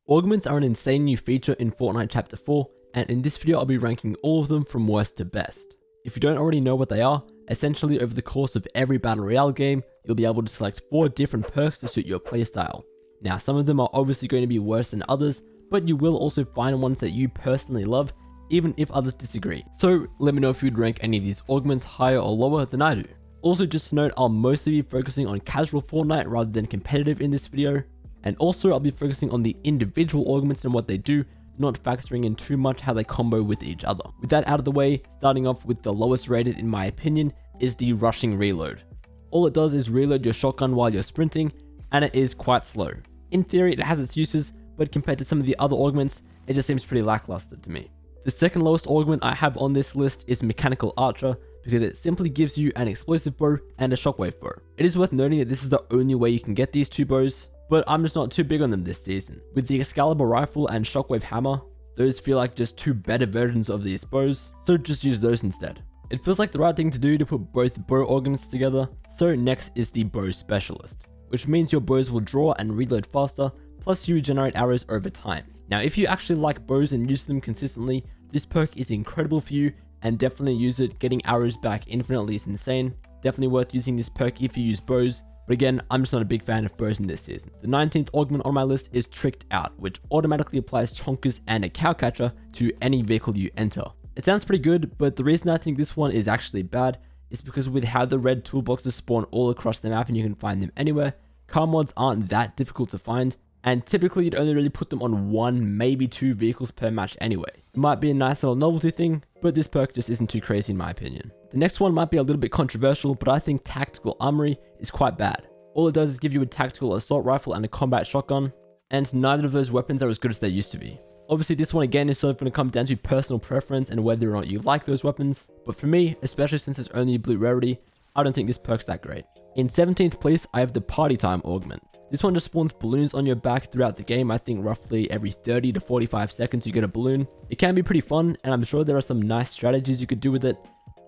Augments are an insane new feature in Fortnite Chapter 4, and in this video I'll be ranking all of them from worst to best. If you don't already know what they are, essentially over the course of every Battle Royale game, you'll be able to select 4 different perks to suit your playstyle. Now some of them are obviously going to be worse than others, but you will also find ones that you personally love, even if others disagree. So let me know if you'd rank any of these augments higher or lower than I do. Also just note I'll mostly be focusing on casual Fortnite rather than competitive in this video. And also I'll be focusing on the individual augments and what they do, not factoring in too much how they combo with each other. With that out of the way, starting off with the lowest rated in my opinion is the rushing reload. All it does is reload your shotgun while you're sprinting, and it is quite slow. In theory it has its uses, but compared to some of the other augments, it just seems pretty lackluster to me. The second lowest augment I have on this list is Mechanical Archer, because it simply gives you an explosive bow and a shockwave bow. It is worth noting that this is the only way you can get these two bows, but I'm just not too big on them this season. With the Excalibur rifle and shockwave hammer, those feel like just two better versions of these bows, so just use those instead. It feels like the right thing to do to put both bow augments together. So next is the bow specialist, which means your bows will draw and reload faster, plus you regenerate arrows over time. Now if you actually like bows and use them consistently, this perk is incredible for you, and definitely use it. Getting arrows back infinitely is insane. Definitely worth using this perk if you use bows. But again, I'm just not a big fan of bows in this season. The 19th augment on my list is Tricked Out, which automatically applies chonkers and a cowcatcher to any vehicle you enter. It sounds pretty good, but the reason I think this one is actually bad is because with how the red toolboxes spawn all across the map and you can find them anywhere, car mods aren't that difficult to find, and typically you'd only really put them on 1, maybe 2 vehicles per match anyway. It might be a nice little novelty thing, but this perk just isn't too crazy in my opinion. The next one might be a little bit controversial, but I think Tactical Armory is quite bad. All it does is give you a tactical assault rifle and a combat shotgun, and neither of those weapons are as good as they used to be. Obviously this one again is sort of going to come down to personal preference and whether or not you like those weapons, but for me, especially since it's only a blue rarity, I don't think this perk's that great. In 17th place, I have the Party Time Augment. This one just spawns balloons on your back throughout the game. I think roughly every 30 to 45 seconds you get a balloon. It can be pretty fun, and I'm sure there are some nice strategies you could do with it,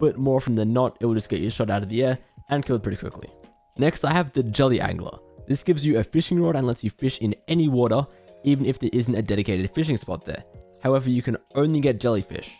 but more often than not, it will just get you shot out of the air and killed pretty quickly. Next, I have the Jelly Angler. This gives you a fishing rod and lets you fish in any water, even if there isn't a dedicated fishing spot there. However, you can only get jellyfish,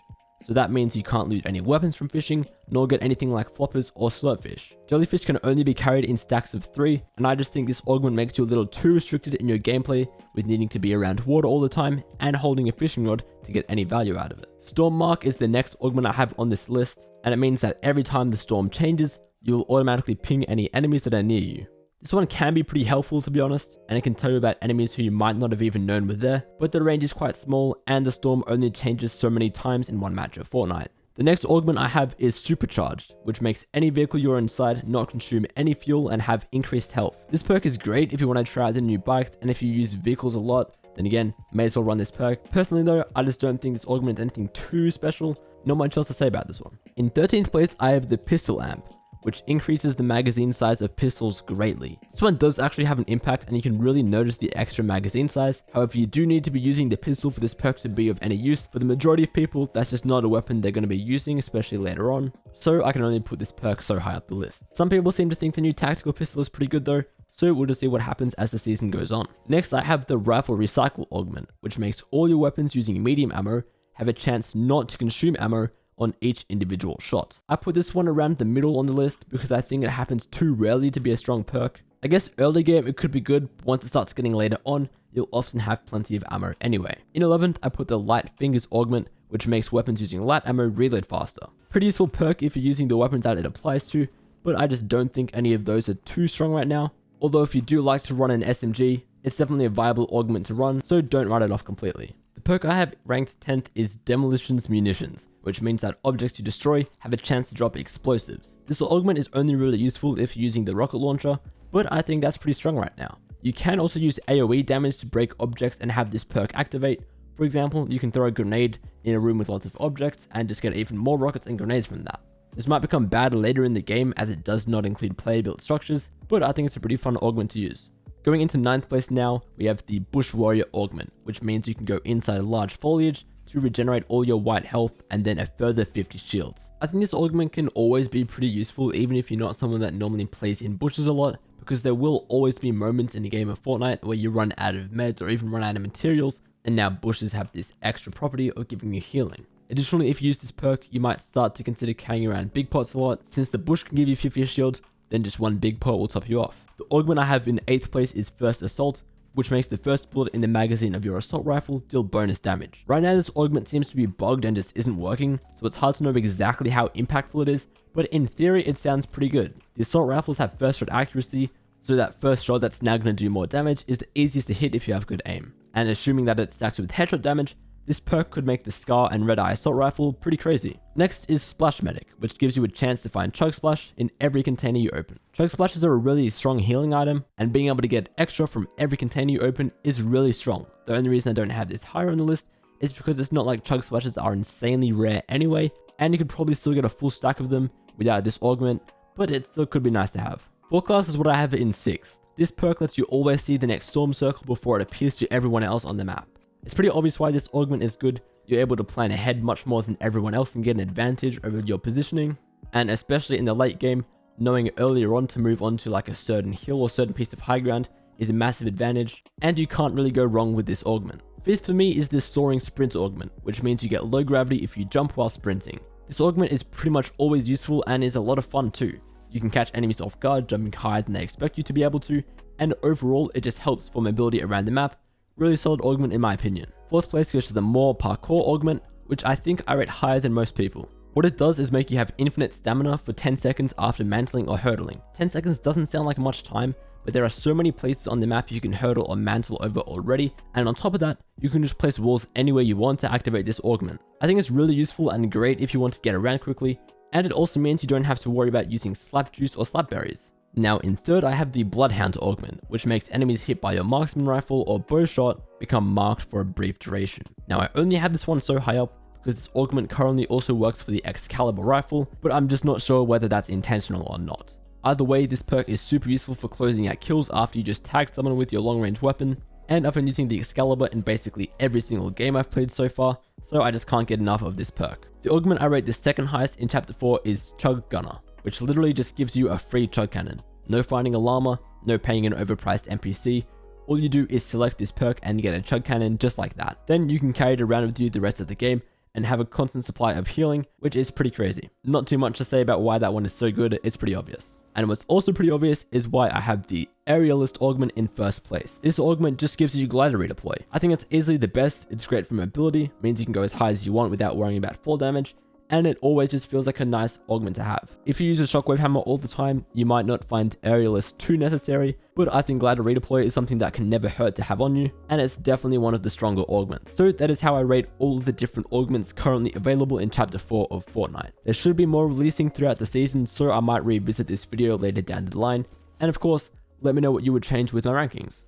so that means you can't loot any weapons from fishing, nor get anything like floppers or slurpfish. Jellyfish can only be carried in stacks of 3, and I just think this augment makes you a little too restricted in your gameplay with needing to be around water all the time and holding a fishing rod to get any value out of it. Storm Mark is the next augment I have on this list, and it means that every time the storm changes, you'll automatically ping any enemies that are near you. This one can be pretty helpful to be honest, and it can tell you about enemies who you might not have even known were there, but the range is quite small and the storm only changes so many times in one match of Fortnite. The next augment I have is Supercharged, which makes any vehicle you're inside not consume any fuel and have increased health. This perk is great if you want to try out the new bikes, and if you use vehicles a lot, then again, may as well run this perk. Personally though, I just don't think this augment is anything too special, not much else to say about this one. In 13th place, I have the Pistol Amp, which increases the magazine size of pistols greatly. This one does actually have an impact, and you can really notice the extra magazine size. However, you do need to be using the pistol for this perk to be of any use. For the majority of people, that's just not a weapon they're going to be using, especially later on. So I can only put this perk so high up the list. Some people seem to think the new tactical pistol is pretty good though, so we'll just see what happens as the season goes on. Next, I have the Rifle Recycle Augment, which makes all your weapons using medium ammo have a chance not to consume ammo on each individual shot. I put this one around the middle on the list because I think it happens too rarely to be a strong perk. I guess early game it could be good, but once it starts getting later on, you'll often have plenty of ammo anyway. In 11th, I put the Light Fingers Augment, which makes weapons using light ammo reload faster. Pretty useful perk if you're using the weapons that it applies to, but I just don't think any of those are too strong right now. Although if you do like to run an SMG, it's definitely a viable augment to run, so don't write it off completely. The perk I have ranked 10th is Demolitions Munitions, which means that objects you destroy have a chance to drop explosives. This augment is only really useful if you're using the rocket launcher, but I think that's pretty strong right now. You can also use AoE damage to break objects and have this perk activate. For example, you can throw a grenade in a room with lots of objects and just get even more rockets and grenades from that. This might become bad later in the game as it does not include player built structures, but I think it's a pretty fun augment to use. Going into 9th place now, we have the Bush Warrior Augment, which means you can go inside large foliage to regenerate all your white health and then a further 50 shields. I think this augment can always be pretty useful even if you're not someone that normally plays in bushes a lot, because there will always be moments in a game of Fortnite where you run out of meds or even run out of materials, and now bushes have this extra property of giving you healing. Additionally, if you use this perk, you might start to consider carrying around big pots a lot, since the bush can give you 50 shield, then just one big pot will top you off. The augment I have in 8th place is First Assault, which makes the first bullet in the magazine of your assault rifle deal bonus damage. Right now this augment seems to be bugged and just isn't working, so it's hard to know exactly how impactful it is, but in theory it sounds pretty good. The assault rifles have first shot accuracy, so that first shot that's now going to do more damage is the easiest to hit if you have good aim. And assuming that it stacks with headshot damage, this perk could make the Scar and Red Eye assault rifle pretty crazy. Next is Splash Medic, which gives you a chance to find Chug Splash in every container you open. Chug Splashes are a really strong healing item, and being able to get extra from every container you open is really strong. The only reason I don't have this higher on the list is because it's not like Chug Splashes are insanely rare anyway, and you could probably still get a full stack of them without this augment, but it still could be nice to have. Forecast is what I have in 6th. This perk lets you always see the next storm circle before it appears to everyone else on the map. It's pretty obvious why this augment is good. You're able to plan ahead much more than everyone else and get an advantage over your positioning, and especially in the late game, knowing earlier on to move on to like a certain hill or certain piece of high ground is a massive advantage, and you can't really go wrong with this augment. 5th for me is this Soaring Sprint augment, which means you get low gravity if you jump while sprinting. This augment is pretty much always useful and is a lot of fun too. You can catch enemies off guard jumping higher than they expect you to be able to, and overall it just helps for mobility around the map. Really solid augment in my opinion. 4th place goes to the more Parkour augment, which I think I rate higher than most people. What it does is make you have infinite stamina for 10 seconds after mantling or hurdling. 10 seconds doesn't sound like much time, but there are so many places on the map you can hurdle or mantle over already, and on top of that, you can just place walls anywhere you want to activate this augment. I think it's really useful and great if you want to get around quickly, and it also means you don't have to worry about using slap juice or slap berries. Now in 3rd I have the Bloodhound augment, which makes enemies hit by your marksman rifle or bow shot become marked for a brief duration. Now I only have this one so high up because this augment currently also works for the Excalibur rifle, but I'm just not sure whether that's intentional or not. Either way, this perk is super useful for closing out kills after you just tag someone with your long range weapon, and I've been using the Excalibur in basically every single game I've played so far, so I just can't get enough of this perk. The augment I rate the second highest in chapter 4 is Chug Gunner, which literally just gives you a free chug cannon. No finding a llama, no paying an overpriced NPC. All you do is select this perk and get a chug cannon just like that. Then you can carry it around with you the rest of the game and have a constant supply of healing, which is pretty crazy. Not too much to say about why that one is so good, it's pretty obvious. And what's also pretty obvious is why I have the Aerialist augment in 1st place. This augment just gives you glider redeploy. I think it's easily the best. It's great for mobility, means you can go as high as you want without worrying about fall damage, and it always just feels like a nice augment to have. If you use a shockwave hammer all the time, you might not find Aerialist too necessary, but I think glider redeploy is something that can never hurt to have on you, and it's definitely one of the stronger augments. So that is how I rate all the different augments currently available in chapter 4 of Fortnite. There should be more releasing throughout the season, so I might revisit this video later down the line, and of course, let me know what you would change with my rankings.